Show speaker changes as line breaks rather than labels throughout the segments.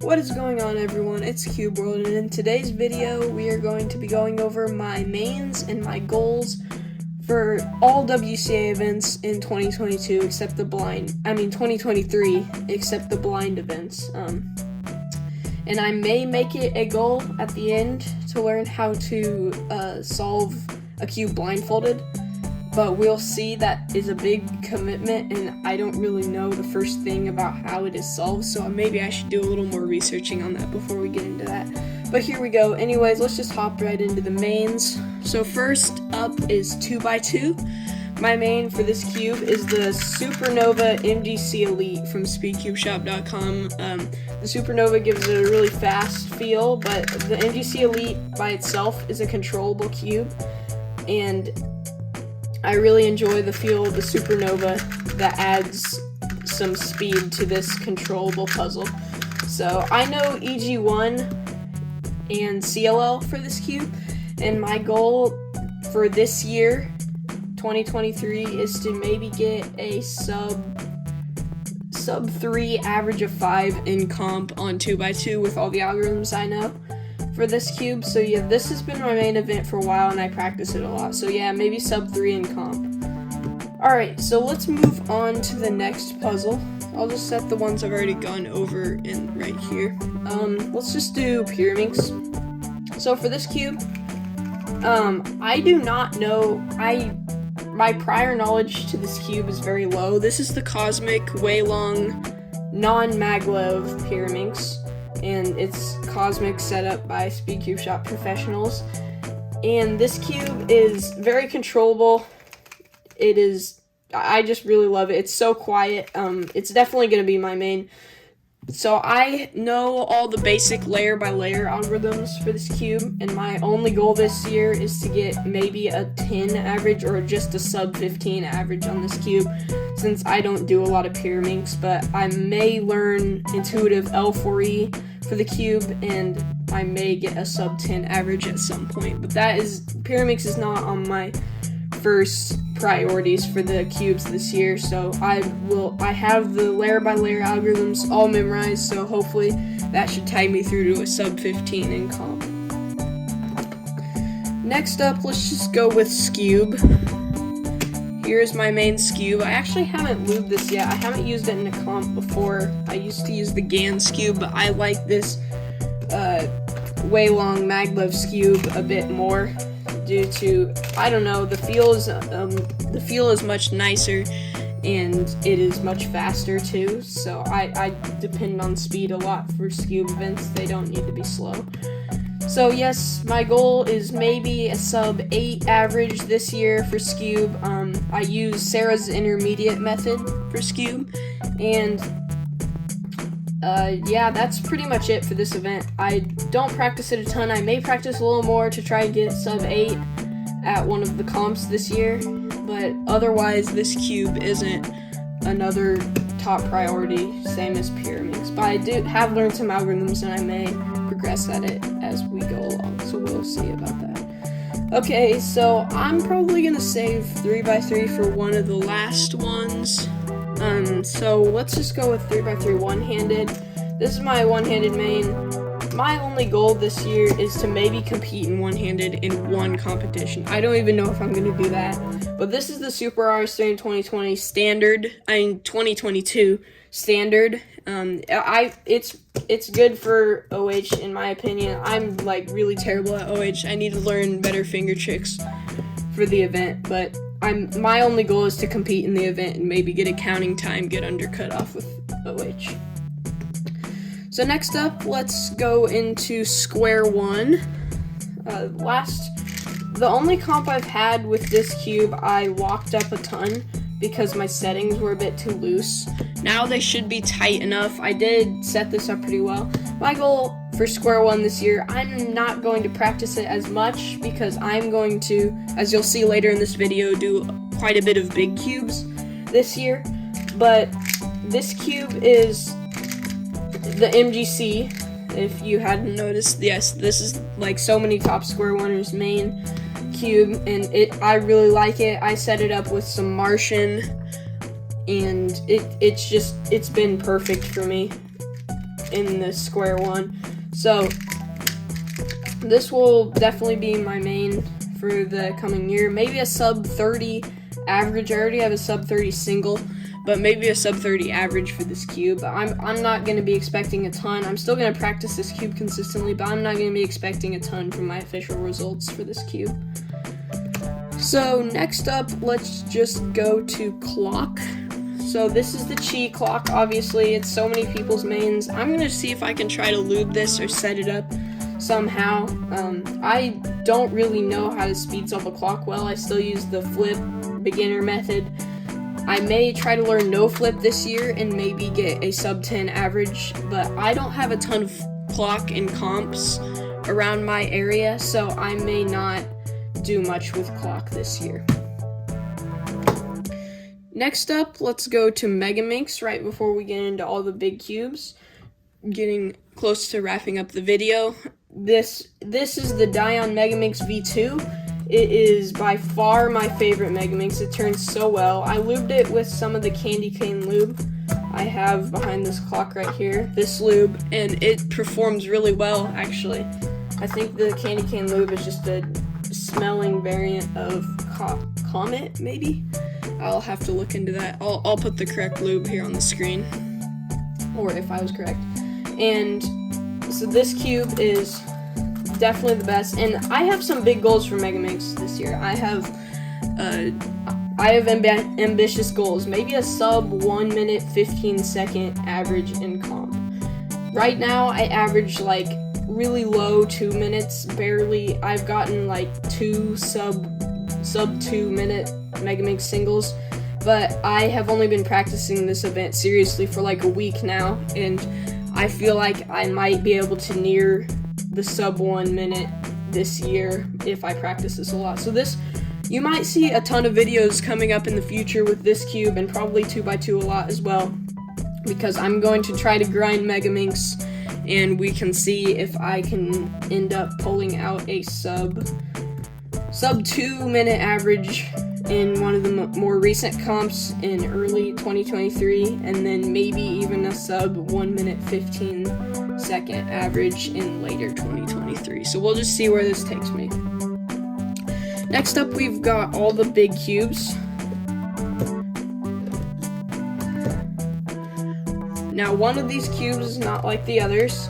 What is going on, everyone? It's Cube World, and in today's video we are going to be going over my mains and my goals for all WCA events in 2022 except the 2023 except the blind events. And I may make it a goal at the end to learn how to solve a cube blindfolded, but we'll see. That is a big commitment, and I don't really know the first thing about how it is solved, so maybe I should do a little more researching on that before we get into that. But here we go. Anyways, let's just hop right into the mains. So first up is 2x2. My main for this cube is the Supernova MGC Elite from speedcubeshop.com. The Supernova gives it a really fast feel, but the MGC Elite by itself is a controllable cube, and I really enjoy the feel of the Supernova that adds some speed to this controllable puzzle. So I know EG1 and CLL for this cube, and my goal for this year, 2023, is to maybe get a sub 3 average of 5 in comp on 2x2 with all the algorithms I know for this cube. So yeah, this has been my main event for a while and I practice it a lot. So yeah, maybe sub 3 in comp. Alright, so let's move on to the next puzzle. I'll just set the ones I've already gone over in right here. Let's just do Pyraminx. So for this cube, I do not know, my prior knowledge to this cube is very low. This is the Cosmic Weilong non-maglev Pyraminx, and it's Cosmic set up by Speedcube Shop professionals. And this cube is very controllable. I just really love it. It's so quiet. It's definitely going to be my main. So I know all the basic layer by layer algorithms for this cube, and my only goal this year is to get maybe a 10 average or just a sub 15 average on this cube, since I don't do a lot of Pyraminx, but I may learn intuitive L4E for the cube, and I may get a sub 10 average at some point. But Pyraminx is not on my first priorities for the cubes this year, so I have the layer by layer algorithms all memorized, so hopefully that should tide me through to a sub 15 in comp. Next up, let's just go with Skewb. Here's my main Skewb. I actually haven't lubed this yet. I haven't used it in a comp before. I used to use the GAN Skewb, but I like this Weilong maglev Skewb a bit more, due to, I don't know, the feel is much nicer and it is much faster too. So I depend on speed a lot for Skewb events. They don't need to be slow. So yes, my goal is maybe a sub 8 average this year for Skewb. I use Sarah's intermediate method for Skewb, and yeah, that's pretty much it for this event. I don't practice it a ton. I may practice a little more to try and get sub 8 at one of the comps this year, but otherwise this cube isn't another top priority, same as Pyraminx. But I do have learned some algorithms, and I may progress at it as we go along, so we'll see about that. Okay, so I'm probably gonna save 3x3 for one of the last ones. So let's just go with 3x3 one-handed. This is my one-handed main. My only goal this year is to maybe compete in one-handed in one competition. I don't even know if I'm going to do that. But this is the Super RS3 in 2020 standard. 2022 standard. It's good for OH in my opinion. I'm like really terrible at OH. I need to learn better finger tricks for the event, but my only goal is to compete in the event and maybe get a counting time, get undercut off with OH. So next up, let's go into Square One. The only comp I've had with this cube, I walked up a ton because my settings were a bit too loose. Now they should be tight enough. I did set this up pretty well. My goal for Square One this year, I'm not going to practice it as much because I'm going to, as you'll see later in this video, do quite a bit of big cubes this year. But this cube is the MGC, if you hadn't noticed. Yes, this is like so many top Square Oneers main cube, and I really like it. I set it up with some Martian, and it's been perfect for me. in the square one. So this will definitely be my main for the coming year. Maybe a sub 30 average. I already have a sub 30 single, but maybe a sub 30 average for this cube. I'm not going to be expecting a ton. I'm still going to practice this cube consistently, but I'm not going to be expecting a ton from my official results for this cube. So next up, let's just go to clock. So this is the Chi clock. Obviously, it's so many people's mains. I'm going to see if I can try to lube this or set it up somehow. I don't really know how to speed solve a clock well. I still use the flip beginner method. I may try to learn no flip this year and maybe get a sub 10 average, but I don't have a ton of clock and comps around my area, so I may not do much with clock this year. Next up, let's go to Megaminx right before we get into all the big cubes. Getting close to wrapping up the video. This is the Dion Megaminx V2. It is by far my favorite Megaminx. It turns so well. I lubed it with some of the candy cane lube I have behind this clock right here. This lube, and it performs really well, actually. I think the candy cane lube is just a smelling variant of Comet, maybe? I'll have to look into that. I'll put the correct lube here on the screen, or if I was correct. And so this cube is definitely the best, and I have some big goals for Megaminx this year. I have ambitious goals, maybe a sub 1 minute 15 second average in comp. Right now I average like really low 2 minutes, barely. I've gotten like 2 sub 2 minute Megaminx singles, but I have only been practicing this event seriously for like a week now, and I feel like I might be able to near the sub 1 minute this year if I practice this a lot. So you might see a ton of videos coming up in the future with this cube, and probably 2x2 a lot as well, because I'm going to try to grind Megaminx, and we can see if I can end up pulling out a sub 2 minute average in one of the more recent comps in early 2023, and then maybe even a sub 1 minute 15 second average in later 2023. So we'll just see where this takes me. Next up, we've got all the big cubes. Now, one of these cubes is not like the others.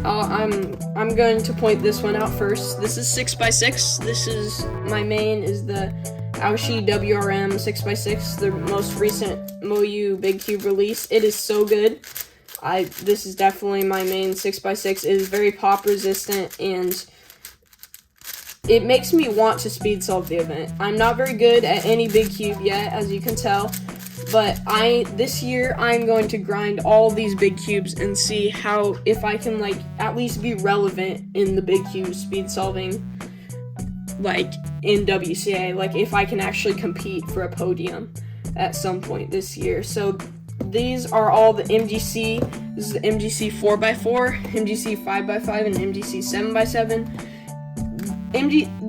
I'm going to point this one out first. This is 6x6. This is my main, is the Aoshi WRM 6x6, the most recent MoYu Big Cube release. It is so good. This is definitely my main 6x6. It is very pop resistant, and it makes me want to speed solve the event. I'm not very good at any big cube yet, as you can tell, but this year I'm going to grind all these big cubes and see if I can like at least be relevant in the big cube speed solving, like in WCA, like if I can actually compete for a podium at some point this year. So these are all the MGC. This is the MGC 4x4, MGC 5x5, and MGC 7x7.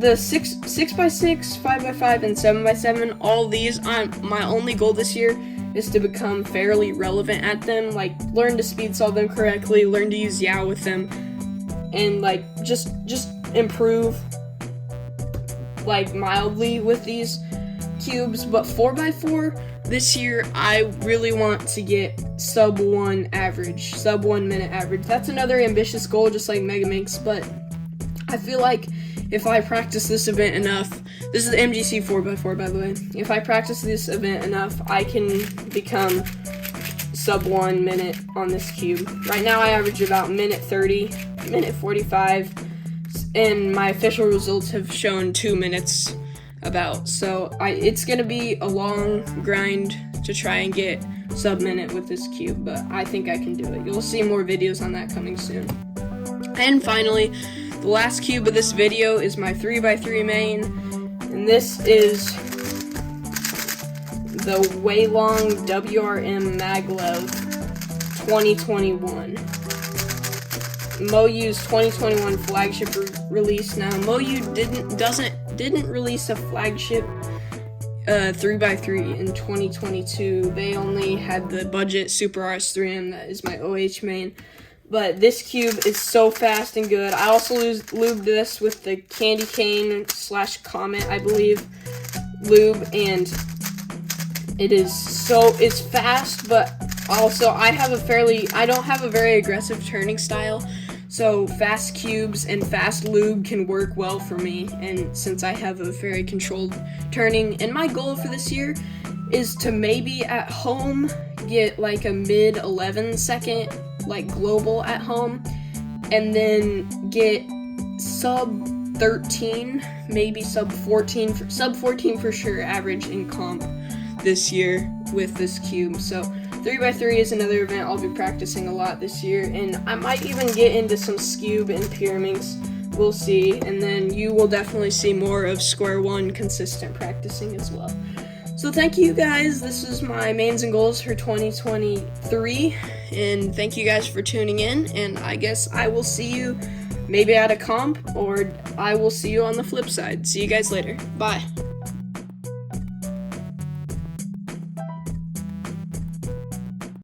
The 6x6, 5x5, and 7x7, all these, my only goal this year is to become fairly relevant at them, like learn to speed solve them correctly, learn to use Yao with them, and like just improve like mildly with these cubes. But 4x4 this year, I really want to get sub 1 minute average. That's another ambitious goal, just like Megaminx, but I feel like if I practice this event enough, this is the MGC 4x4 by the way, if I practice this event enough, I can become sub 1 minute on this cube. Right now I average about minute 30, minute 45, and my official results have shown 2 minutes about, so it's gonna be a long grind to try and get sub minute with this cube, but I think I can do it. You'll see more videos on that coming soon. And finally, the last cube of this video is my 3x3 main, and this is the Weilong WRM Maglev 2021. MoYu's 2021 flagship release. Now, MoYu didn't release a flagship 3x3 in 2022. They only had the budget Super RS3M, that is my OH main. But this cube is so fast and good. I also lubed this with the candy cane / Comet, I believe, lube, and it's fast, but also I don't have a very aggressive turning style, so fast cubes and fast lube can work well for me, and since I have a very controlled turning, and my goal for this year is to maybe at home get like a mid 11 second like global at home, and then get sub 13, maybe sub 14 for sure average in comp this year with this cube. So 3x3 is another event I'll be practicing a lot this year, and I might even get into some Scube and Pyraminx. We'll see, and then you will definitely see more of Square One consistent practicing as well. So thank you guys, this is my mains and goals for 2023, and thank you guys for tuning in, and I guess I will see you maybe at a comp, or I will see you on the flip side. See you guys later. Bye.